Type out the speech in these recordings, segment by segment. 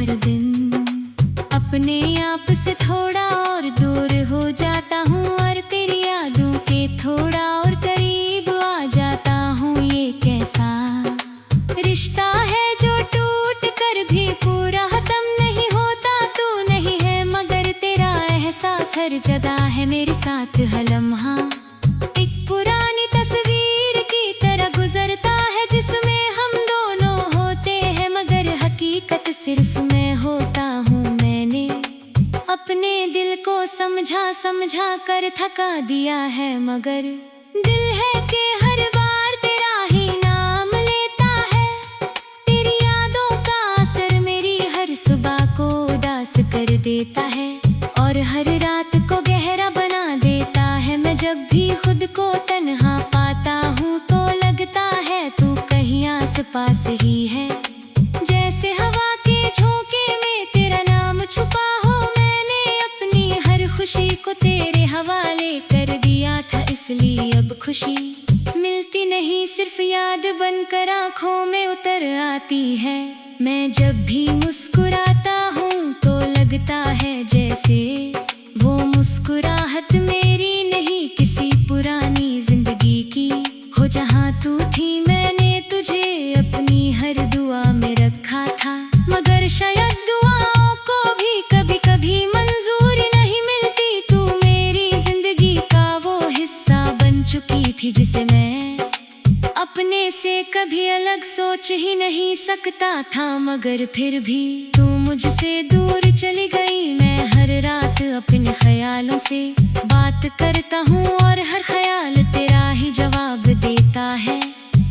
हर दिन अपने आप से थोड़ा और दूर हो जाता हूँ, और तेरी यादों के थोड़ा और करीब आ जाता हूँ। ये कैसा रिश्ता है जो टूट कर भी पूरा खत्म नहीं होता। तू नहीं है मगर तेरा एहसास हर जगह है मेरे साथ। हर लम्हा एक पुरानी तस्वीर की तरह गुजरता है, जिसमें हम दोनों होते हैं मगर हकीकत सिर्फ मैं होता हूँ। मैंने अपने दिल को समझा समझा कर थका दिया है, मगर दिल है कि हर बार तेरा ही नाम लेता है। तेरी यादों का असर मेरी हर सुबह को उदास कर देता है और हर रात को गहरा बना देता है। मैं जब भी खुद को तन्हा पाता हूँ तो लगता है तू कहीं आस पास ही है, जैसे हवा के झोंके में तेरा नाम छुपा हो। मैंने अपनी हर खुशी को तेरे हवाले कर दिया था, इसलिए अब खुशी मिलती नहीं, सिर्फ याद बनकर आँखों में उतर आती है। मैं जब भी मुस्कुराता हूँ तो लगता है जैसे वो मुस्कुराहट मेरी नहीं किसी पुरानी जिंदगी की हो। जहाँ तू थी मैंने तुझे अपनी हर दुआ में रखा था, मगर शायद दुआओं को भी कभी कभी मंजूरी नहीं मिलती। तू मेरी जिंदगी का वो हिस्सा बन चुकी थी जिसे मैं अपने से कभी अलग सोच ही नहीं सकता था, मगर फिर भी तू मुझसे दूर चली गई। मैं हर रात अपने ख्यालों से बात करता हूँ और हर ख्याल तेरा ही जवाब देता है,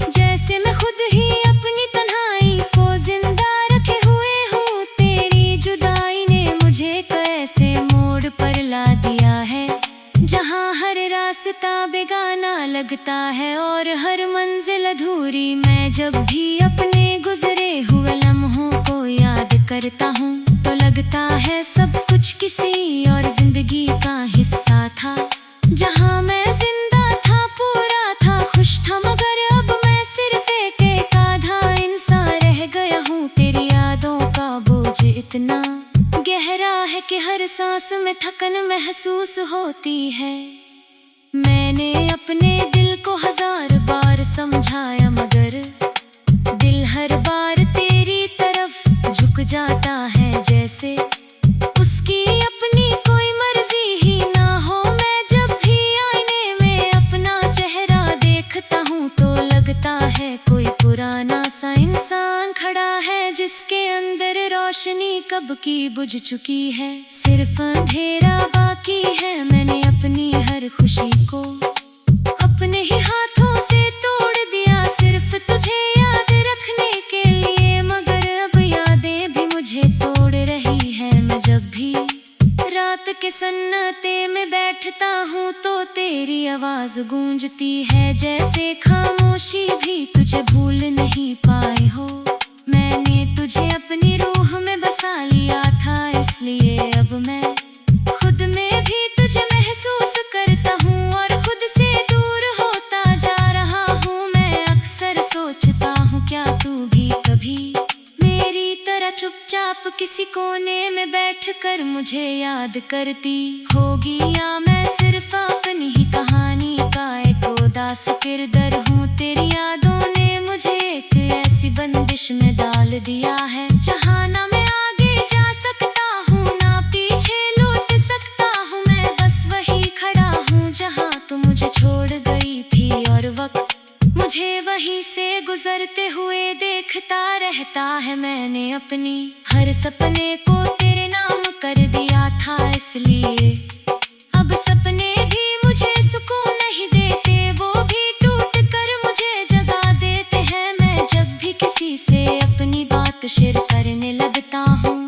जैसे मैं खुद ही अपनी तन्हाई को जिंदा रखे हुए हूँ। तेरी जुदाई ने मुझे कैसे मोड़ पर ला दिया है, जहाँ हर रास्ता बेगाना लगता है और हर मंजिल अधूरी। मैं जब भी अपने गुजरे हुए लम्हों को याद करता हूँ तो लगता है सब कुछ किसी और जिंदगी का हिस्सा था, जहाँ मैं जिंदा था, पूरा था, खुश था, मगर अब मैं सिर्फ एक आधा इंसान रह गया हूँ। तेरी यादों का बोझ इतना गहरा है कि हर सांस में थकन महसूस होती है। मैंने अपने दिल को हजार बार समझाया, मगर दिल हर बार तेरी तरफ झुक जाता है, जैसे उसकी अपनी कोई मर्जी ही ना हो। मैं जब भी आईने में अपना चेहरा देखता हूँ तो लगता है कोई पुराना सा इंसान खड़ा है, जिसके अंदर रोशनी कब की बुझ चुकी है, सिर्फ अंधेरा बाकी है। मैंने अपनी हर खुशी को अपने ही हाथों से तोड़ दिया, सिर्फ तुझे याद रखने के लिए, मगर अब यादें भी मुझे तोड़ रही है। मैं जब भी रात के सन्नाटे में बैठता हूँ तो तेरी आवाज गूंजती है, जैसे खामोशी भी तुझे भूल नहीं पाए हो। मैंने तुझे अपनी रूह में बसा लिया था, इसलिए अब मैं खुद में भी तुझे महसूस करता हूँ और खुद से दूर होता जा रहा हूँ। मैं अक्सर सोचता हूँ क्या तू भी कभी मेरी तरह चुपचाप किसी कोने में बैठकर मुझे याद करती होगी, या मैं सिर्फ अपनी ही कहानी का एक उदास किरदार हूँ। तेरी यादों ने मुझे एक ऐसी बंदिश में डाल दिया है, जहाँ ना मैं आगे जा सकता हूँ ना पीछे लौट सकता हूँ। मैं बस वही खड़ा हूँ जहाँ तू मुझे छोड़ गई थी, और वक्त मुझे वहीं से गुजरते हुए देखता रहता है। मैंने अपनी हर सपने को तेरे नाम कर दिया था, इसलिए अब सपने भी मुझे सुकून नहीं देते, वो भी टूट कर मुझे जगा देते हैं। मैं जब भी किसी से अपनी बात शेयर करने लगता हूँ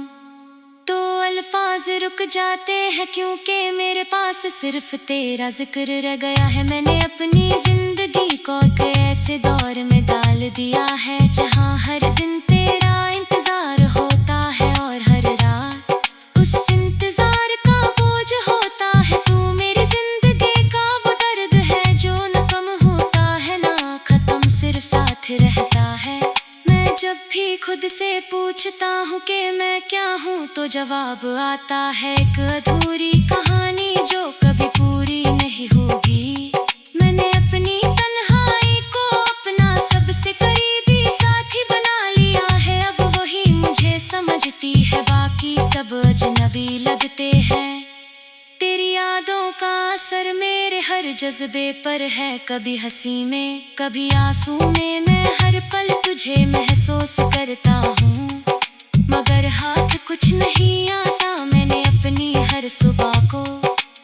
तो अल्फाज रुक जाते हैं, क्योंकि मेरे पास सिर्फ तेरा जिक्र रह गया है। मैंने अपनी जिंदगी को एक ऐसे दौर में डाल दिया है, जहाँ हर दिन तेरा इंतजार होता है और हर रात उस इंतजार का बोझ होता है। तू मेरी जिंदगी का वो दर्द है जो न कम होता है ना खत्म, सिर्फ साथ रहता है। मैं जब भी खुद से पूछता हूँ कि मैं क्या हूँ तो जवाब आता है एक अधूरी कहानी जो कभी पूरी नहीं होगी। मैंने अपनी तन्हाई को अपना सबसे करीबी साथी बना लिया है। अब वही मुझे समझती है, बाकी सब अजनबी लगते हैं। तेरी यादों का असर मेरे हर जज्बे पर है, कभी हंसी में कभी आंसू में। मैं हर पल तुझे महसूस करता हूँ, मगर हाथ कुछ नहीं आता। मैंने अपनी हर सुबह को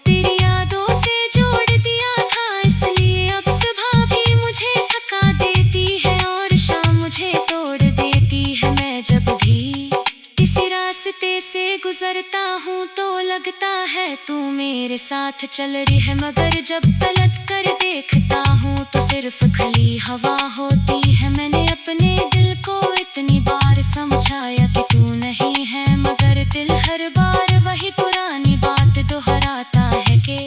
तेरी यादों से जोड़ दिया था, इसलिए अब सुबह भी मुझे थका देती है और शाम मुझे तोड़ देती है। मैं जब भी किसी रास्ते से गुजरता हूँ तो लगता है तू मेरे साथ चल रही है, मगर जब पलट कर देखता हूँ तो सिर्फ खली हवा होती है। मैंने अपने दिल को इतनी बार समझाया कि तू नहीं है, मगर दिल हर बार वही पुरानी बात दोहराता है कि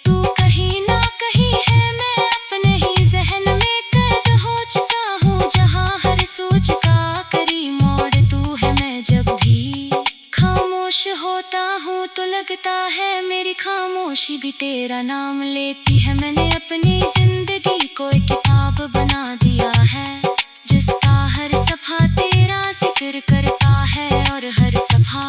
तू कहीं ना कहीं है। मैं अपने ही जहन में कैद हो चुका हूँ, जहाँ हर सोच का आखिरी मोड़ तू है। मैं जब भी खामोश होता हूँ तो लगता है मेरी खामोशी भी तेरा नाम लेती है। मैंने अपनी जिंदगी को एक किताब बना दिया है, जिसका हर सफ़ा तेरा जिक्र करता है और हर सफ़ा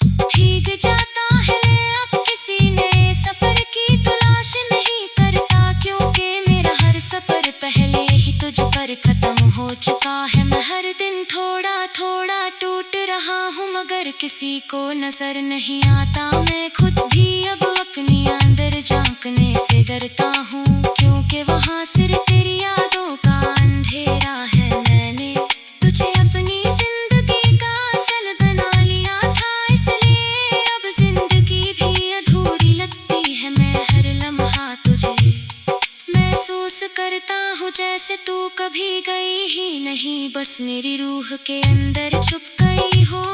भीग जाता है। अब किसी नए सफर की तलाश नहीं करता, क्योंकि मेरा हर सफर पहले ही तुझ पर खत्म हो चुका है। मैं हर दिन थोड़ा थोड़ा टूट रहा हूँ, मगर किसी को नजर नहीं आता। मैं खुद भी अब अपनी अंदर झांकने से डरता हूँ, क्योंकि वहाँ सिर्फ तेरी यादों का अंधेरा है। मैंने तुझे अपनी जिंदगी का असल बना लिया था, इसलिए अब जिंदगी भी अधूरी लगती है। मैं हर लम्हा तुझे महसूस करता हूँ जैसे तू कभी गई ही नहीं, बस मेरी रूह के अंदर छुप गई हो।